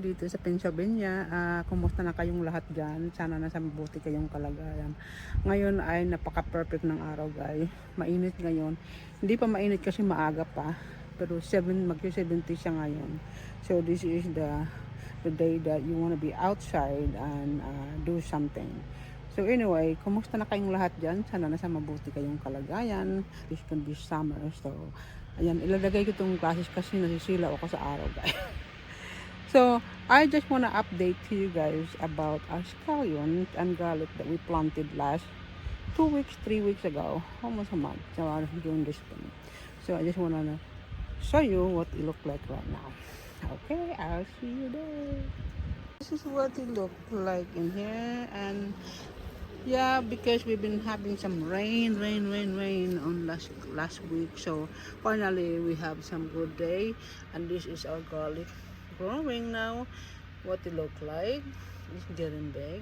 dito sa Pennsylvania. Kumusta na kayong lahat dyan? Sana nasa mabuti kayong kalagayan. Ngayon ay napaka-perfect ng araw, guys. Mainit ngayon. Hindi pa mainit kasi maaga pa. Pero mag-70 siya ngayon. So this is the day that you want to be outside and do something. So anyway, kumusta na kayong lahat dyan? Sana nasa mabuti kayong kalagayan. This can be summer. So ayan, ilalagay ko itong glasses kasi nasisila ako sa araw, guys. So, I just want to update to you guys about our scallions and garlic that we planted last 2 weeks, 3 weeks ago. Almost a month. So, during this spring. So, I just want to show you what it look like right now. Okay, I'll see you there. This is what it look like in here. And yeah, because we've been having some rain on last week. So finally we have some good day, and this is our garlic growing now. What it look like, it's getting big,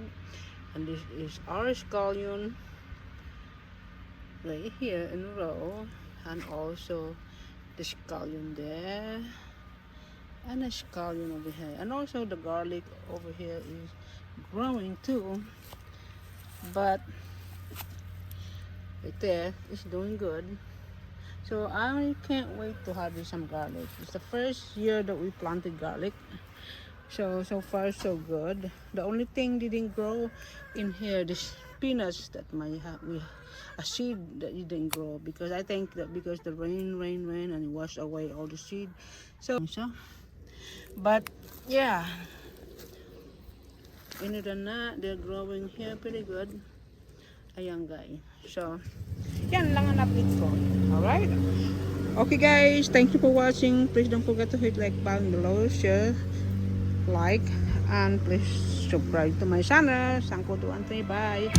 and this is our scallion right here in a row, and also the scallion there, and a scallion over here, and also the garlic over here is growing too. But right there is doing good. So I can't wait to harvest some garlic. It's the first year that we planted garlic. So far so good. The only thing didn't grow in here, the spinach that might have a seed that didn't grow, because I think that because the rain and it washed away all the seed. So but yeah, other than that, they're growing here pretty good. Ayan, guys. So, yan lang ang update ko. Alright? Okay, guys. Thank you for watching. Please don't forget to hit like button below, share, like, and please subscribe to my channel. Sangko to Antay. Bye.